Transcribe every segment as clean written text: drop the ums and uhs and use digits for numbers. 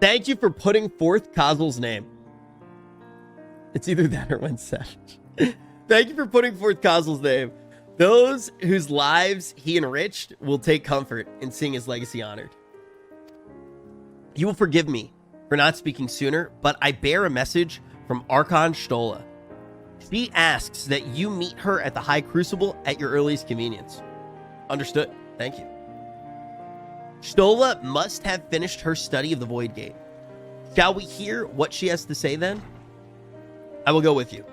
Thank you for putting forth Kazel's name. It's either that or when savage. Thank you for putting forth Kazel's name. Those whose lives he enriched will take comfort in seeing his legacy honored. You will forgive me for not speaking sooner, but I bear a message from Archon Stola. She asks that you meet her at the High Crucible at your earliest convenience. Understood. Thank you. Stola must have finished her study of the Void Gate. Shall we hear what she has to say then? I will go with you.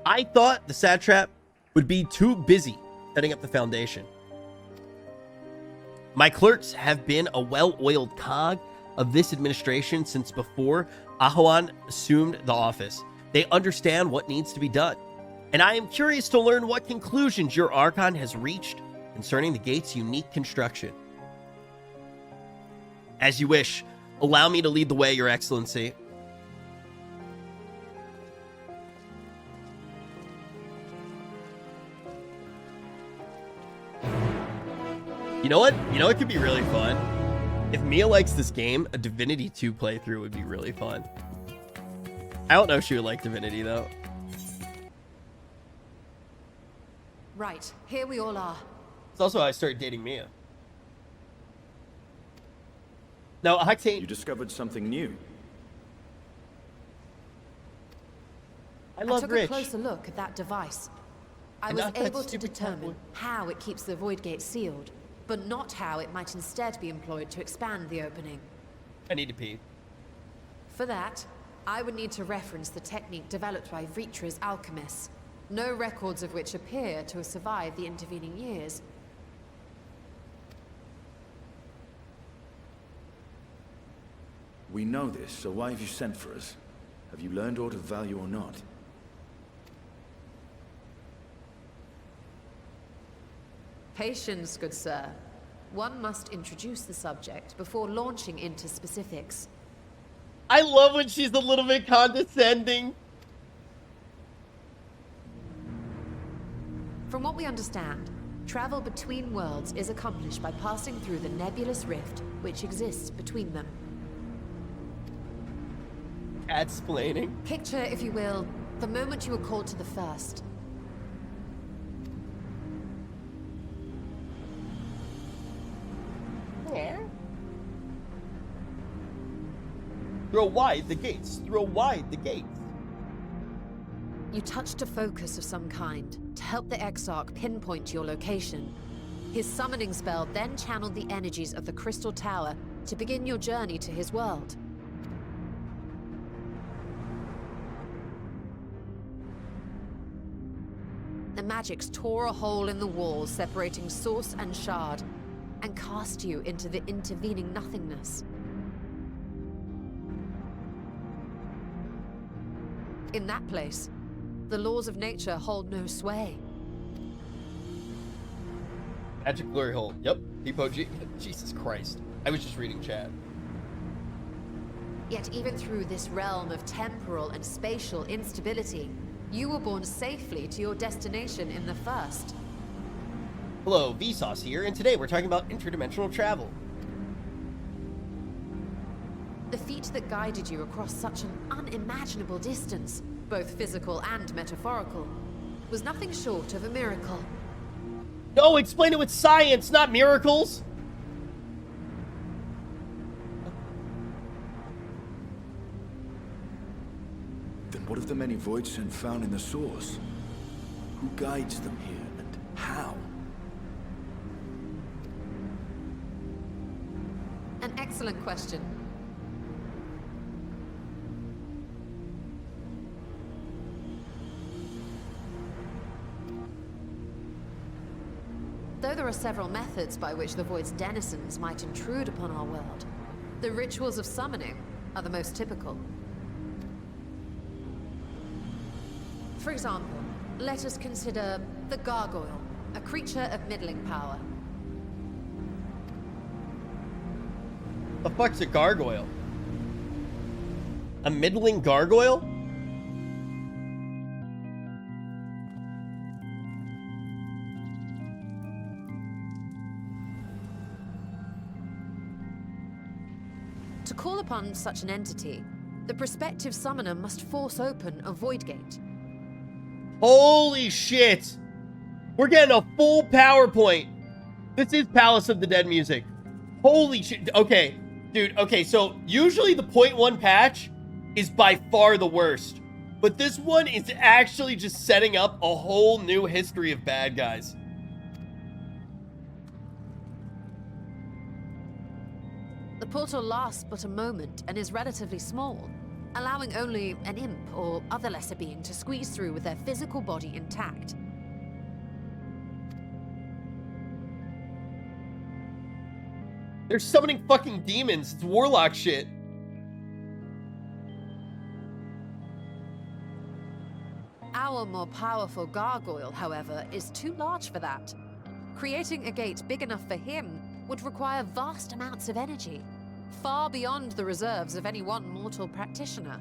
I thought the satrap would be too busy setting up the foundation. My clerks have been a well-oiled cog of this administration since before Ahoan assumed the office. They understand what needs to be done, and I am curious to learn what conclusions your Archon has reached concerning the gate's unique construction. As you wish, allow me to lead the way, Your Excellency. You know what? You know what could be really fun? If Mia likes this game, a Divinity 2 playthrough would be really fun. I don't know if she would like Divinity, though. Right, here we all are. It's also how I started dating Mia. Now, Octane... You discovered something new. I love took Rich. a closer look at that device. I was able to determine how it keeps the Void Gate sealed, but not how it might instead be employed to expand the opening. I need to pee. For that, I would need to reference the technique developed by Vitra's alchemists, no records of which appear to have survived the intervening years. We know this, so why have you sent for us? Have you learned aught of value or not? Patience, good sir. One must introduce the subject before launching into specifics. I love when she's a little bit condescending. From what we understand, travel between worlds is accomplished by passing through the nebulous rift which exists between them. Explaining. Picture, if you will, the moment you were called to the first. Yeah. Throw wide the gates. Throw wide the gates. You touched a focus of some kind to help the Exarch pinpoint your location. His summoning spell then channeled the energies of the Crystal Tower to begin your journey to his world. The magics tore a hole in the wall separating source and shard, and cast you into the intervening nothingness. In that place, the laws of nature hold no sway. Magic glory hole. Yep. Depot G. Jesus Christ. I was just reading chat. Yet even through this realm of temporal and spatial instability, you were borne safely to your destination in the first. Hello, Vsauce here, and today we're talking about interdimensional travel. The feat that guided you across such an unimaginable distance, both physical and metaphorical, was nothing short of a miracle. No, explain it with science, not miracles! Then what of the many voidsent found in the source? Who guides them here, and how? An excellent question. Though there are several methods by which the Void's denizens might intrude upon our world, the rituals of summoning are the most typical. For example, let us consider the Gargoyle, a creature of middling power. The fuck's a gargoyle? A middling gargoyle? To call upon such an entity, the prospective summoner must force open a void gate. Holy shit! We're getting a full PowerPoint. This is Palace of the Dead music. Holy shit. Okay, dude. Okay, so usually the 0.1 patch is by far the worst. But this one is actually just setting up a whole new history of bad guys. The portal lasts but a moment and is relatively small, allowing only an imp or other lesser being to squeeze through with their physical body intact. They're summoning fucking demons. It's warlock shit. Our more powerful gargoyle, however, is too large for that. Creating a gate big enough for him would require vast amounts of energy, far beyond the reserves of any one mortal practitioner.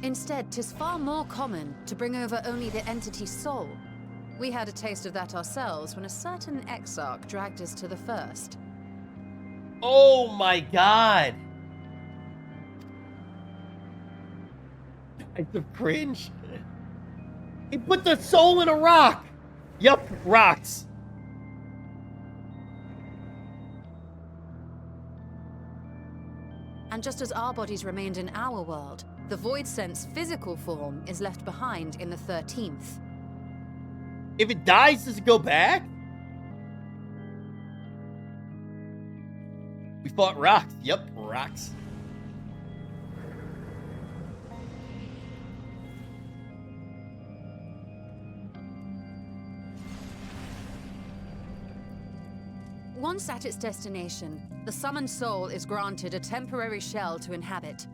Instead, 'tis far more common to bring over only the entity's soul. We had a taste of that ourselves when a certain exarch dragged us to the first. Oh my god. It's a cringe. He put the soul in a rock. Yup, rocks. And just as our bodies remained in our world, the voidsent's physical form is left behind in the 13th. If it dies, does it go back? We fought rocks. Yup, rocks. Once at its destination, the summoned soul is granted a temporary shell to inhabit.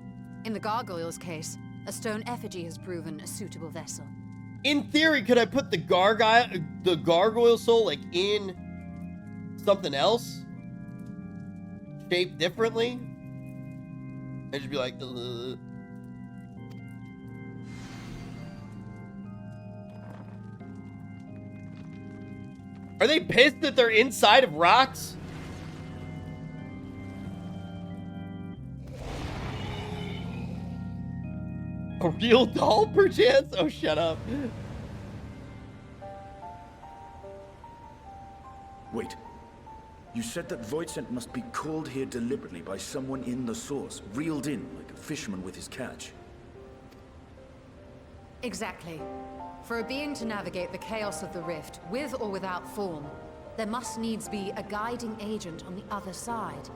In the gargoyle's case, a stone effigy has proven a suitable vessel. In theory, could I put the gargoyle soul like in something else, shaped differently, and just be like, ugh. Are they pissed that they're inside of rocks? A real doll, perchance? Oh, shut up. Wait. You said that voidsent must be called here deliberately by someone in the source, reeled in like a fisherman with his catch. Exactly. For a being to navigate the chaos of the rift, with or without form, there must needs be a guiding agent on the other side.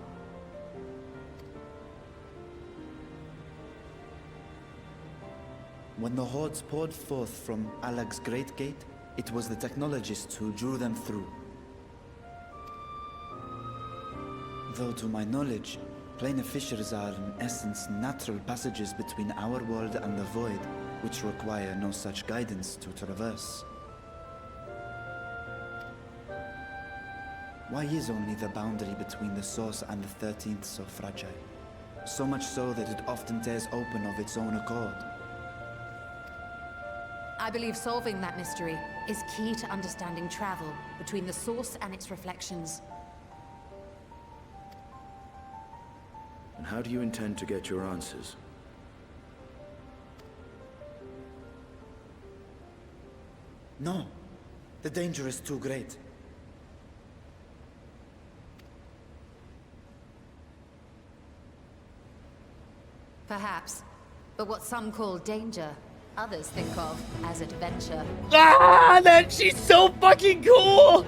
When the hordes poured forth from Alag's Great Gate, it was the technologists who drew them through. Though to my knowledge, planar fissures are in essence natural passages between our world and the void, which require no such guidance to traverse. Why is only the boundary between the source and the 13th so fragile? So much so that it often tears open of its own accord. I believe solving that mystery is key to understanding travel between the source and its reflections. And how do you intend to get your answers? No, the danger is too great. Perhaps. But what some call danger, others think of as adventure. Ah, she's so fucking cool.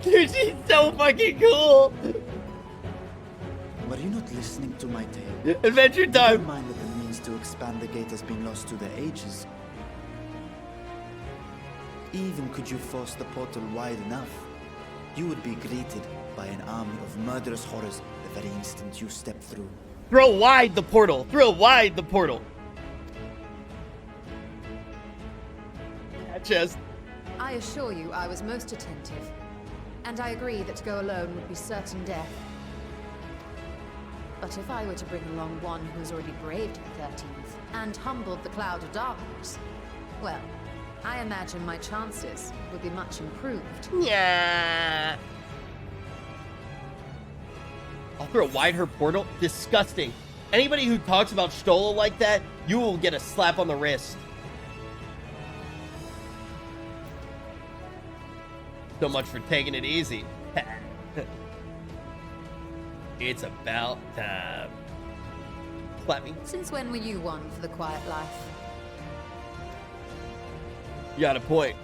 Dude, she's so fucking cool. Were you not listening to my tale? Adventure Never time. mind that the means to expand the gate has been lost to the ages. Even could you force the portal wide enough, you would be greeted by an army of murderous horrors the very instant you step through. Throw wide the portal. Throw wide the portal. Chest. I assure you I was most attentive. And I agree that to go alone would be certain death. But if I were to bring along one who has already braved the 13th and humbled the cloud of darkness, well, I imagine my chances would be much improved. Yeah. I'll throw a wide her portal. Disgusting. Anybody who talks about Stola like that, you will get a slap on the wrist. So much for taking it easy. It's about time. Slap me. Since when were you one for the quiet life? You got a point.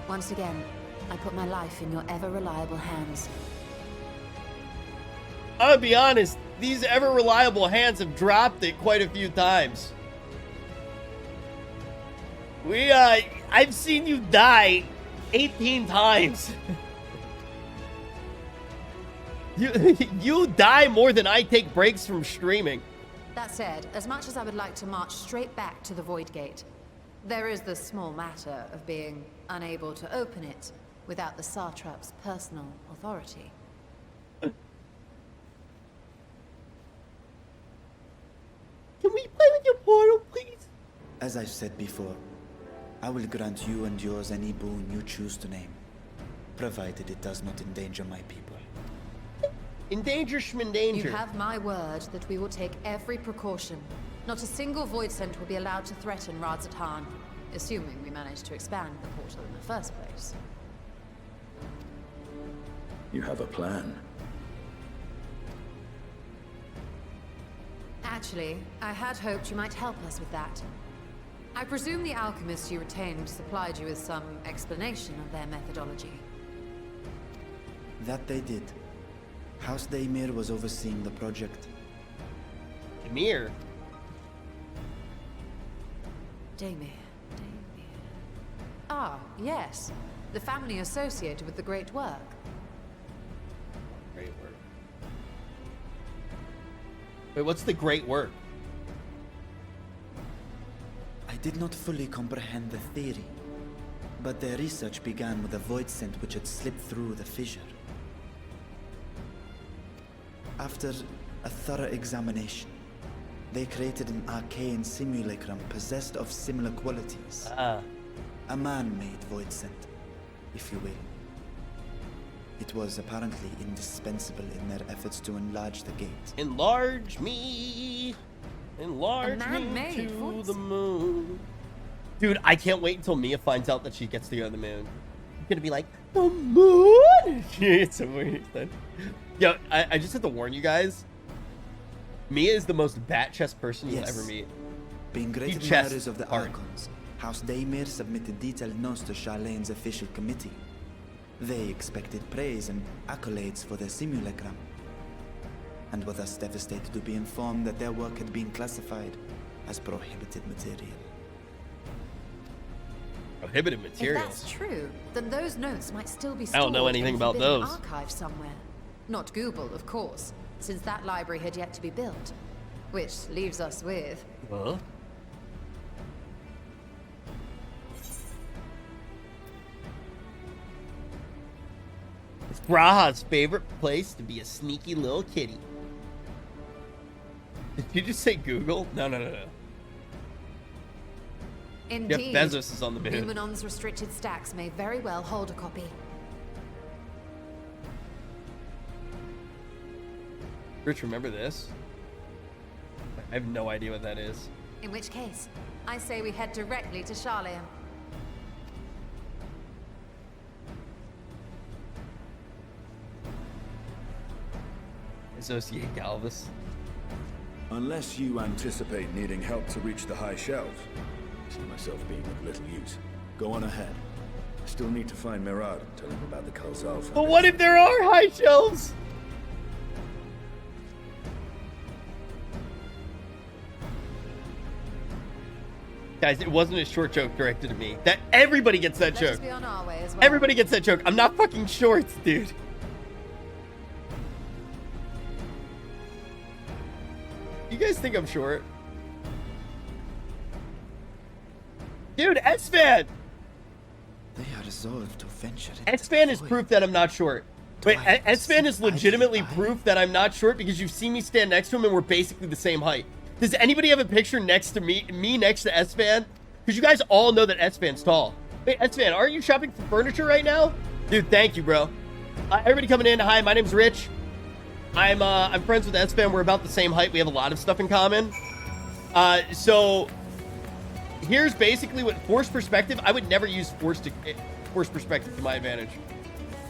Once again, I put my life in your ever-reliable hands. I'll be honest, these ever-reliable hands have dropped it quite a few times. I've seen you die 18 times. You die more than I take breaks from streaming. That said, as much as I would like to march straight back to the Void Gate, there is the small matter of being unable to open it without the Satrap's personal authority. Can we play with your portal, please? As I've said before, I will grant you and yours any boon you choose to name, provided it does not endanger my people. Endanger schmendanger. You have my word that we will take every precaution. Not a single voidsent will be allowed to threaten Radzatan, assuming we manage to expand the portal in the first place. You have a plan. Actually, I had hoped you might help us with that. I presume the alchemists you retained supplied you with some explanation of their methodology. That they did. House Daimir was overseeing the project. Daimir. Daimir. Ah, yes. The family associated with the Great Work. Great work. Wait, what's the great work? I did not fully comprehend the theory, but their research began with a voidsent which had slipped through the fissure. After a thorough examination, they created an arcane simulacrum possessed of similar qualities. A man-made voidsent, if you will. It was apparently indispensable in their efforts to enlarge the gate. Enlarge me. Enlarge A me man-made to voice. the moon. Dude, I can't wait until Mia finds out that she gets to go to the moon. I'm gonna be like, the moon? It's so weird. Yo, I just have to warn you guys. Mia is the most bat-chest person you'll ever meet. Being great He admirers chests of the hard. Archons, House Daimir submitted detailed notes to Sharlayan's official committee. They expected praise and accolades for their simulacrum, and were thus devastated to be informed that their work had been classified as prohibited material. Prohibited If materials. that's true, then those notes might still be I stored don't know anything in about forbidden those. archive somewhere. Not Google, of course, since that library had yet to be built. Which leaves us with... Huh? It's Braha's favorite place to be a sneaky little kitty. Did you just say Google? No. Indeed, Jeff Bezos is on the moon. Numenon's restricted stacks may very well hold a copy. Rich, remember this? I have no idea what that is. In which case, I say we head directly to Sharlayan. Associate Galvus. Unless you anticipate needing help to reach the high shelves. I see myself being of little use. Go on ahead. I still need to find Mirad and tell him about the Kalzal. But what if there are high shelves? Guys, it wasn't a short joke directed at me. That everybody gets that Let us joke. be on our way as well. Everybody gets that joke. I'm not fucking shorts, dude. You guys think I'm short? Dude, S-Fan! They are resolved to venture into S-Fan the is void. proof that I'm not short. Wait, I S-Fan is see eye to legitimately eye? proof that I'm not short because you've seen me stand next to him and we're basically the same height. Does anybody have a picture next to me next to S-Fan? Because you guys all know that S-Fan's tall. Wait, S-Fan, aren't you shopping for furniture right now? Dude, thank you, bro. Everybody coming in, hi, my name's Rich. I'm friends with S-Fan. We're about the same height. We have a lot of stuff in common. So here's basically what forced perspective. I would never use forced perspective to my advantage.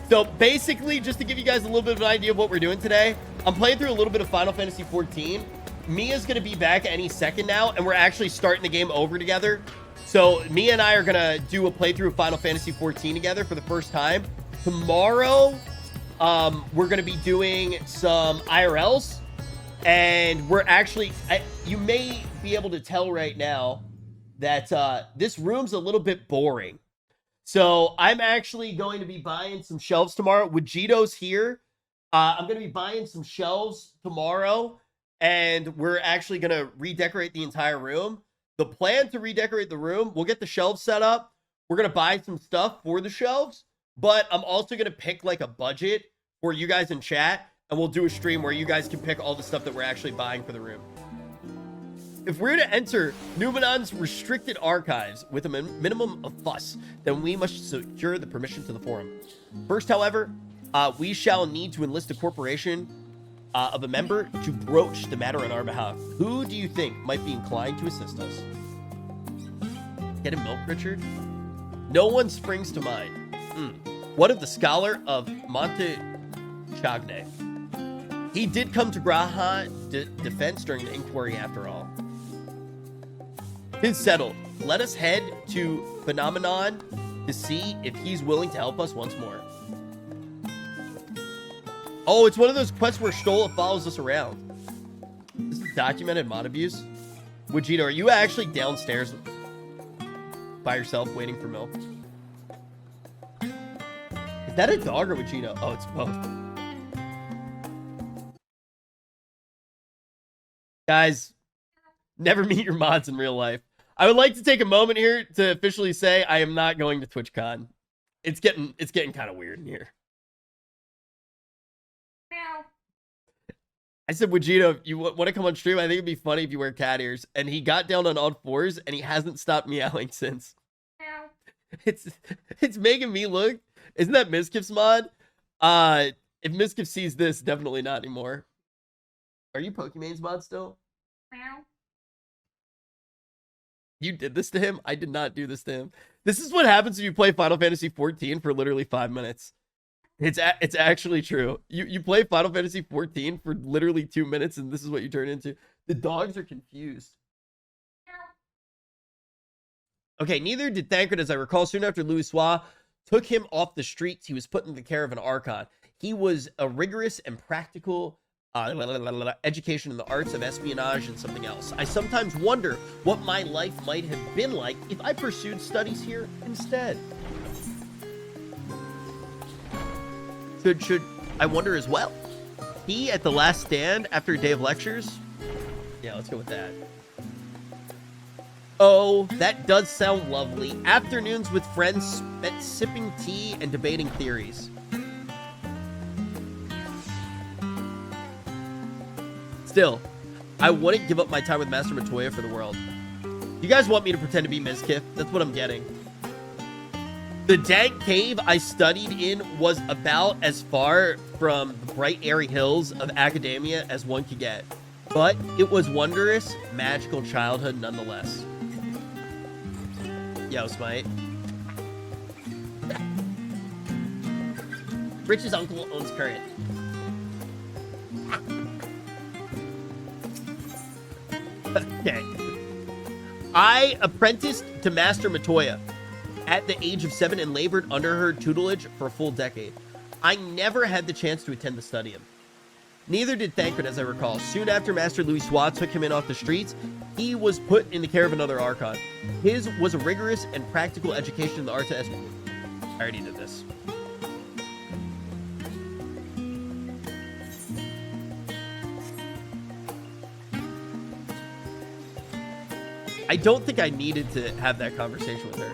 So basically, just to give you guys a little bit of an idea of what we're doing today, I'm playing through a little bit of Final Fantasy 14. Mia's going to be back any second now, and we're actually starting the game over together. So Mia and I are going to do a playthrough of Final Fantasy 14 together for the first time. Tomorrow, we're going to be doing some IRLs, and we're actually, you may be able to tell right now that this room's a little bit boring. So I'm actually going to be buying some shelves tomorrow. Vegito's here. I'm going to be buying some shelves tomorrow, and we're actually going to redecorate the entire room. The plan to redecorate the room, we'll get the shelves set up. We're going to buy some stuff for the shelves, but I'm also going to pick like a budget for you guys in chat, and we'll do a stream where you guys can pick all the stuff that we're actually buying for the room. If we're to enter Numenon's restricted archives with a minimum of fuss, then we must secure the permission to the forum. First, however, we shall need to enlist a corporation of a member to broach the matter on our behalf. Who do you think might be inclined to assist us? Get a milk, Richard? No one springs to mind. What of the scholar of Monte Chagne? He did come to Graha defense during the inquiry after all. It's settled. Let us head to Phenomenon to see if he's willing to help us once more. Oh, it's one of those quests where Stroll follows us around. This is documented mod abuse. Vegito, are you actually downstairs by yourself waiting for milk? Is that a dog or Vegito? Oh, it's both. Guys, never meet your mods in real life. I would like to take a moment here to officially say I am not going to TwitchCon. It's getting kind of weird in here. I said, Vegito, if you want to come on stream, I think it'd be funny if you wear cat ears. And he got down on all fours, and he hasn't stopped meowing since. It's making me look. Isn't that Miskiff's mod? If Miskiff sees this, definitely not anymore. Are you Pokemon's mod still? You did this to him? I did not do this to him. This is what happens if you play Final Fantasy 14 for literally 5 minutes. It's actually true. You play Final Fantasy 14 for literally 2 minutes, and this is what you turn into. The dogs are confused. Okay, neither did Thancred, as I recall. Soon after Louis Sois took him off the streets, he was put in the care of an Archon. He was a rigorous and practical education in the arts of espionage and something else. I sometimes wonder what my life might have been like if I pursued studies here instead. Should I wonder as well? He at the last stand after a day of lectures? Yeah, let's go with that. Oh, that does sound lovely. Afternoons with friends spent sipping tea and debating theories. Still, I wouldn't give up my time with Master Matoya for the world. You guys want me to pretend to be Mizkif? That's what I'm getting. The dank cave I studied in was about as far from the bright airy hills of academia as one could get. But it was wondrous, magical childhood nonetheless. Yo, Smite. Rich's uncle owns Current. Okay. I apprenticed to Master Matoya at the age of 7 and labored under her tutelage for a full decade. I never had the chance to attend the studium. Neither did Thancred, as I recall. Soon after Master Louis Sois took him in off the streets, he was put in the care of another Archon. His was a rigorous and practical education in the arts of espionage. I already did this. I don't think I needed to have that conversation with her.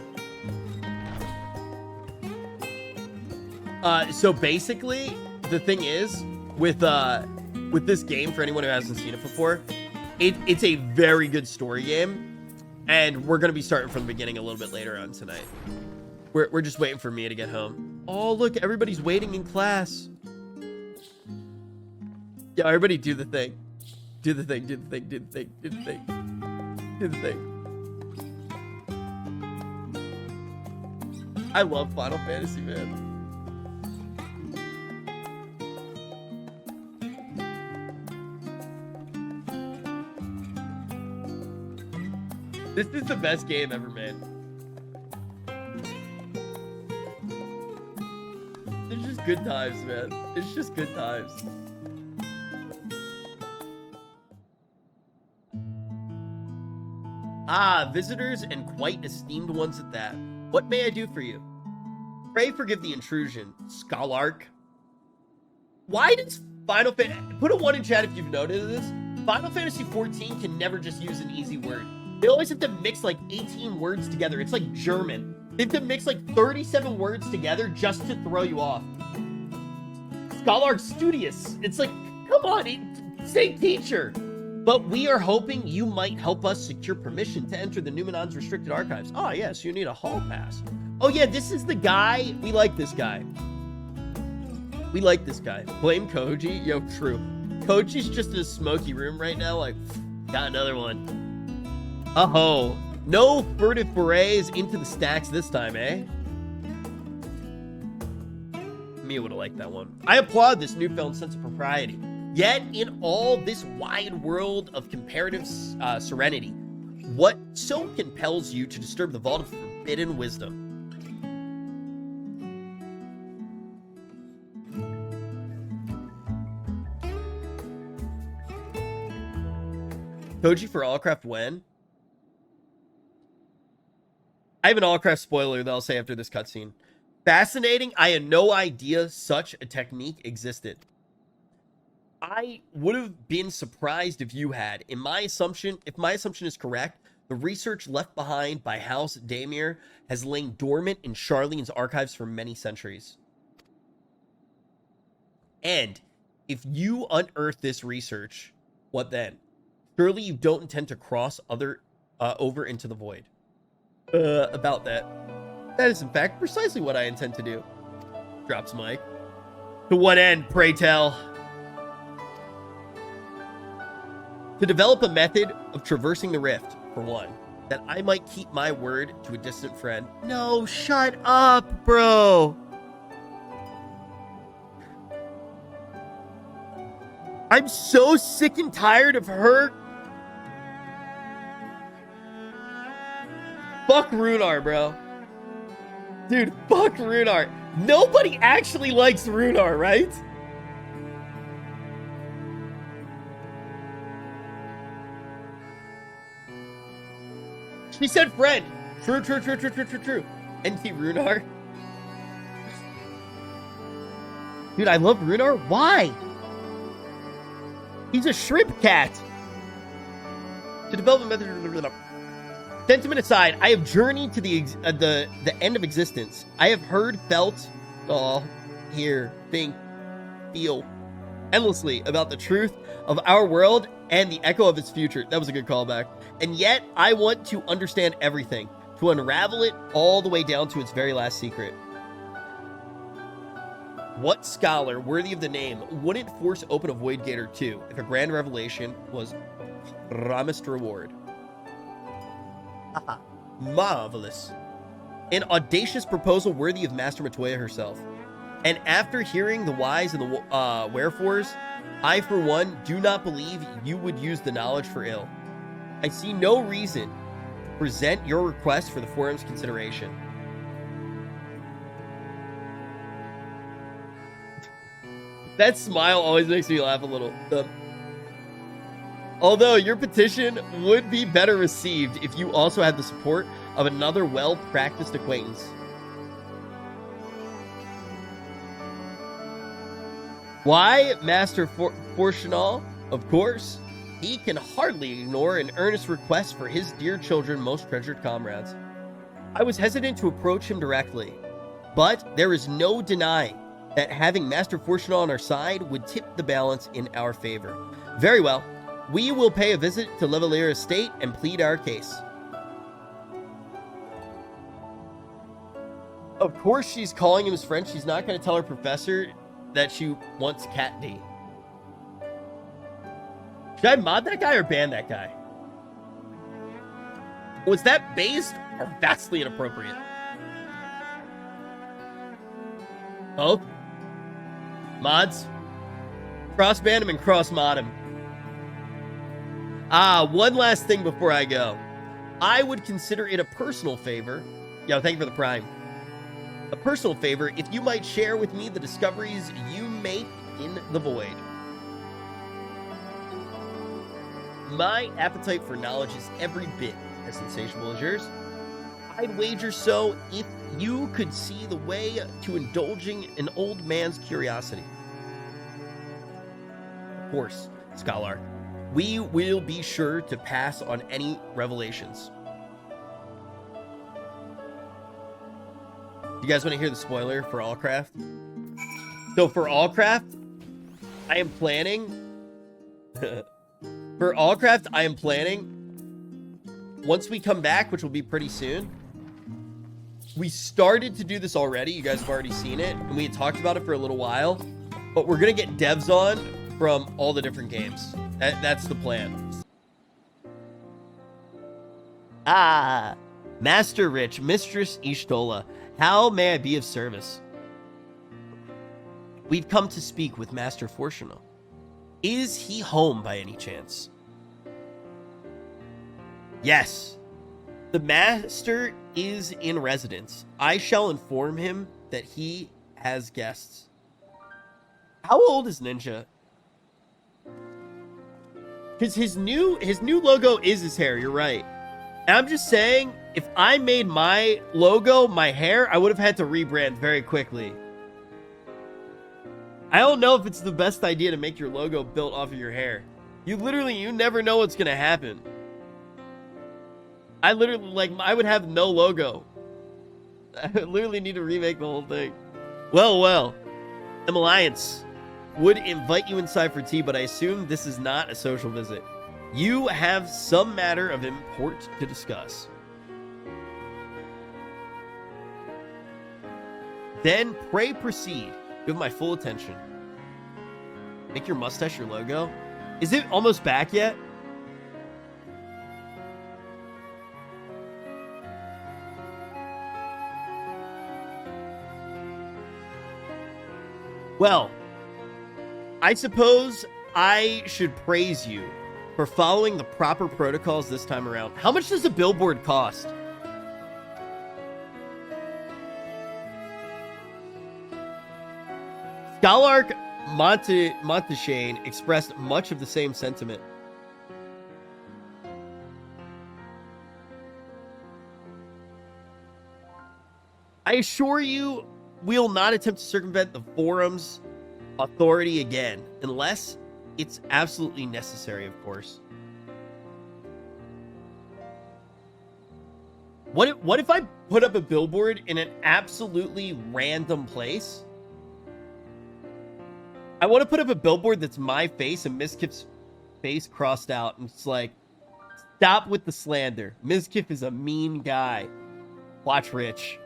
So basically, the thing is, with this game, for anyone who hasn't seen it before, it's a very good story game, and we're gonna be starting from the beginning a little bit later on tonight. We're just waiting for Mia to get home. Oh, look, everybody's waiting in class. Yeah, everybody do the thing. Do the thing, do the thing, do the thing, do the thing. Do the thing. I love Final Fantasy, man. This is the best game ever made. It's just good times, man. It's just good times. Ah, visitors and quite esteemed ones at that. What may I do for you? Pray forgive the intrusion, Scholark. Why does Final Fantasy... Put a 1 in chat if you've noticed this. Final Fantasy 14 can never just use an easy word. They always have to mix like 18 words together. It's like German. They have to mix like 37 words together just to throw you off. Scholark studious. It's like, come on, say teacher. But we are hoping you might help us secure permission to enter the Numenon's restricted archives. Oh, yes, you need a hall pass. Oh, yeah, this is the guy. We like this guy. We like this guy. Blame Koji? Yo, true. Koji's just in a smoky room right now, like, got another one. Uh-oh. No furtive forays into the stacks this time, eh? Mia would have liked that one. I applaud this newfound sense of propriety. Yet, in all this wide world of comparative serenity, what so compels you to disturb the vault of forbidden wisdom? Koji for Allcraft when? I have an Allcraft spoiler that I'll say after this cutscene. Fascinating. I had no idea such a technique existed. I would have been surprised if you had. If my assumption is correct, the research left behind by House Daimir has lain dormant in Sharlayan's archives for many centuries. And if you unearth this research, what then? Surely you don't intend to cross over into the void. About that. That is in fact precisely what I intend to do. Drops mic. To what end, pray tell? To develop a method of traversing the rift, for one, that I might keep my word to a distant friend. No, shut up, bro. I'm so sick and tired of her. Fuck Runar, bro. Dude, fuck Runar. Nobody actually likes Runar, right? She said friend. True. NT Runar. Dude, I love Runar. Why? He's a shrimp cat. To develop a method... Sentiment aside, I have journeyed to the end of existence. I have heard, felt, hear, think, feel endlessly about the truth of our world and the echo of its future. That was a good callback. And yet, I want to understand everything, to unravel it all the way down to its very last secret. What scholar worthy of the name wouldn't force open a Void Gate or two if a grand revelation was a promised reward? Marvelous. An audacious proposal worthy of Master Matoya herself. And after hearing the whys and the wherefores, I, for one, do not believe you would use the knowledge for ill. I see no reason to present your request for the forum's consideration. That smile always makes me laugh a little. Although your petition would be better received if you also had the support of another well-practiced acquaintance. Why, Master Forchenault? Of course. He can hardly ignore an earnest request for his dear children, most treasured comrades. I was hesitant to approach him directly, but there is no denying that having Master Forchenault on our side would tip the balance in our favor. Very well. We will pay a visit to Levalier Estate and plead our case. Of course she's calling him his friend. She's not going to tell her professor that she wants Cat D. Should I mod that guy or ban that guy? Was that based or vastly inappropriate? Both? Mods? Cross-ban him and cross-mod him. One last thing before I go. I would consider it a personal favor. Yo, thank you for the prime. A personal favor if you might share with me the discoveries you make in the void. My appetite for knowledge is every bit as insatiable as yours. I'd wager so if you could see the way to indulging an old man's curiosity. Of course, Scholar, we will be sure to pass on any revelations. You guys want to hear the spoiler for Allcraft? So for Allcraft, I am planning... For Allcraft, I am planning, once we come back, which will be pretty soon, we started to do this already. You guys have already seen it, and we had talked about it for a little while, but we're going to get devs on from all the different games. That's the plan. Master Rich, Mistress Ishtola, how may I be of service? We've come to speak with Master Forchenault. Is he home by any chance? Yes. The master is in residence. I shall inform him that he has guests. How old is Ninja? Because his new logo is his hair, you're right. And I'm just saying, if I made my logo my hair, I would have had to rebrand very quickly. I don't know if it's the best idea to make your logo built off of your hair. You never know what's going to happen. I would have no logo. I literally need to remake the whole thing. Well. M Alliance would invite you inside for tea, but I assume this is not a social visit. You have some matter of import to discuss. Then pray proceed. You have my full attention. Make your mustache your logo. Is it almost back yet? Well, I suppose I should praise you for following the proper protocols this time around. How much does a billboard cost? Scholark Monteshane expressed much of the same sentiment. I assure you, we'll not attempt to circumvent the forum's authority again, unless it's absolutely necessary, of course. What if I put up a billboard in an absolutely random place? I want to put up a billboard that's my face and Mizkif's face crossed out, and it's like, stop with the slander. Mizkif is a mean guy. Watch Rich.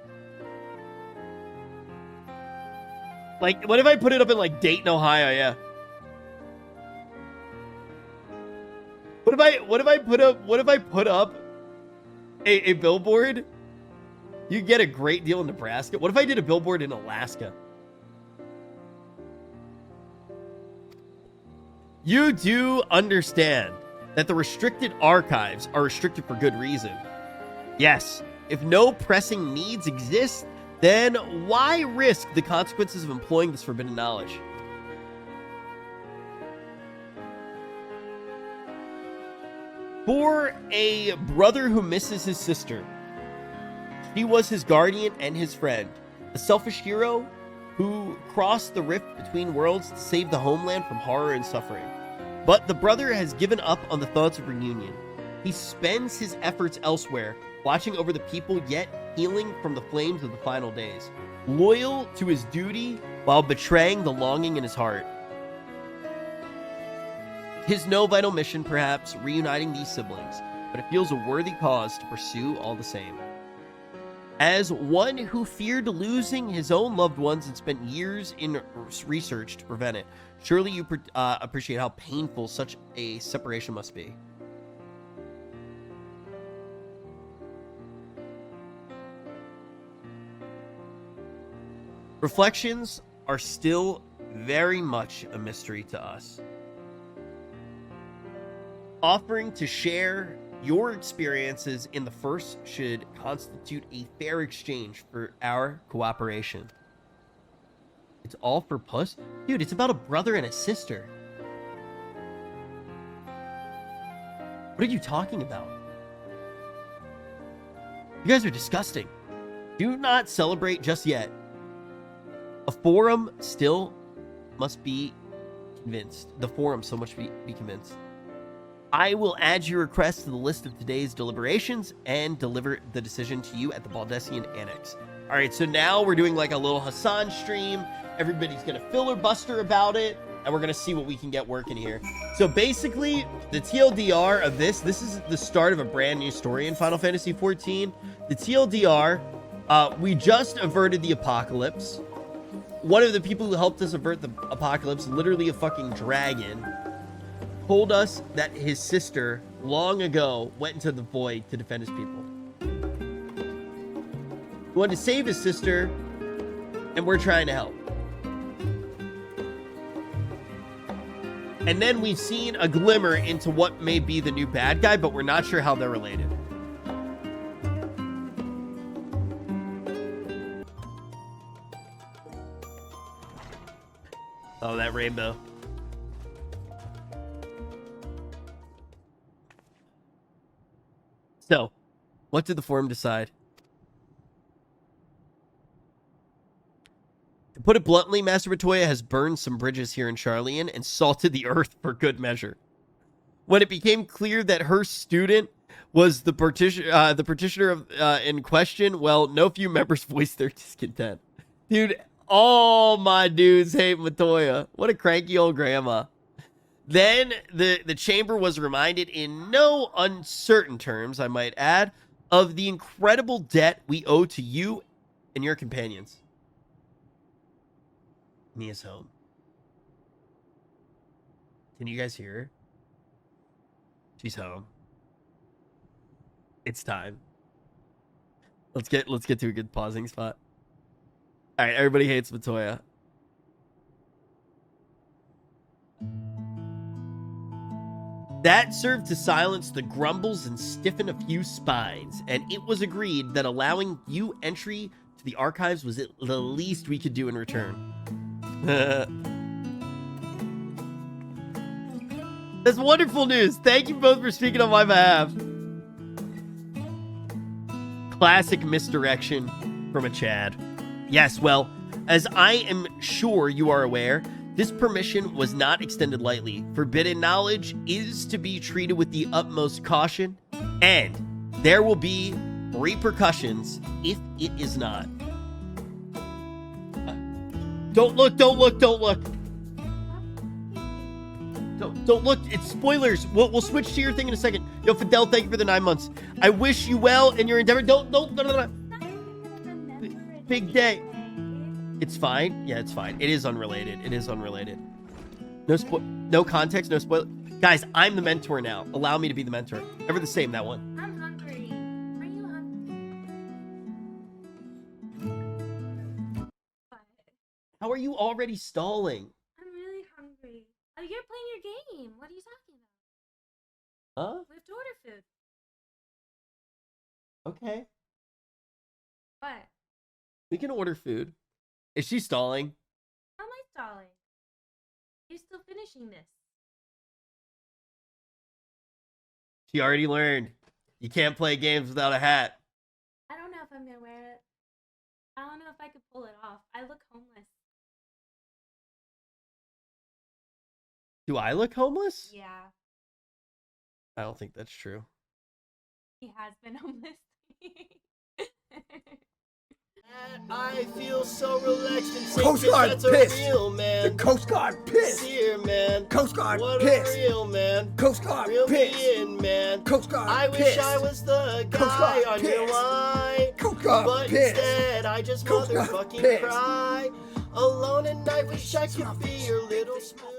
Like, what if I put it up in, like, Dayton, Ohio? Yeah. What if I put up a billboard? You get a great deal in Nebraska. What if I did a billboard in Alaska? You do understand that the restricted archives are restricted for good reason. Yes, if no pressing needs exist, then why risk the consequences of employing this forbidden knowledge? For a brother who misses his sister, she was his guardian and his friend, a selfish hero who crossed the rift between worlds to save the homeland from horror and suffering. But the brother has given up on the thoughts of reunion. He spends his efforts elsewhere, watching over the people, yet healing from the flames of the final days. Loyal to his duty while betraying the longing in his heart. His no vital mission, perhaps, reuniting these siblings, but it feels a worthy cause to pursue all the same. As one who feared losing his own loved ones and spent years in research to prevent it, surely you appreciate how painful such a separation must be. Reflections are still very much a mystery to us. Offering to share your experiences in the first should constitute a fair exchange for our cooperation. It's all for puss? Dude, it's about a brother and a sister. What are you talking about? You guys are disgusting. Do not celebrate just yet. A forum still must be convinced. The forum still must be convinced. I will add your request to the list of today's deliberations and deliver the decision to you at the Baldessian Annex. All right, so now we're doing like a little Hassan stream. Everybody's going to filibuster about it, and we're going to see what we can get working here. So basically, the TLDR of this is the start of a brand new story in Final Fantasy XIV. The TLDR, we just averted the apocalypse. One of the people who helped us avert the apocalypse, literally a fucking dragon, told us that his sister long ago went into the void to defend his people. He wanted to save his sister, and we're trying to help. And then we've seen a glimmer into what may be the new bad guy, but we're not sure how they're related. Oh, that rainbow. So, what did the forum decide? To put it bluntly, Master Matoya has burned some bridges here in Sharlayan and salted the earth for good measure. When it became clear that her student was the petitioner of, in question, well, no few members voiced their discontent. Dude, all my dudes hate Matoya. What a cranky old grandma. Then the chamber was reminded in no uncertain terms, I might add, of the incredible debt we owe to you and your companions. Mia's home. Can you guys hear her? She's home. It's time. Let's get to a good pausing spot. All right, everybody hates Matoya. That served to silence the grumbles and stiffen a few spines, and it was agreed that allowing you entry to the archives was the least we could do in return. That's wonderful news. Thank you both for speaking on my behalf. Classic misdirection from a Chad. Yes, well, as I am sure you are aware, this permission was not extended lightly. Forbidden knowledge is to be treated with the utmost caution, and there will be repercussions if it is not. Don't look, don't look, don't look. Don't look, it's spoilers. We'll switch to your thing in a second. Yo, Fidel, thank you for the 9 months. I wish you well in your endeavor. Don't. Big day. It's fine. Yeah, it's fine. It is unrelated. It is unrelated. No context, no spoiler. Guys, I'm the mentor now. Allow me to be the mentor. Ever the same, that one. I'm hungry. Are you hungry? What? How are you already stalling? I'm really hungry. Oh, you're playing your game. What are you talking about? Huh? We have to order food. Okay. What? We can order food. Is she stalling? How am I stalling? You're still finishing this. She already learned. You can't play games without a hat. I don't know if I'm gonna wear it. I don't know if I could pull it off. I look homeless. Do I look homeless? Yeah, I don't think that's true. he has been homeless. I feel so relaxed and safe. Coast Guard That's pissed. a real man. The Coast Guard pissed. Here, man. Coast Guard what pissed. A real man. Coast Guard Reel pissed. me in, man. Coast Guard I pissed. wish I was the Coast guy Guard on your pissed. line. Coast Guard but pissed. instead, I just Coast Guard motherfucking pissed. cry. Alone and I wish I could be your little smooth.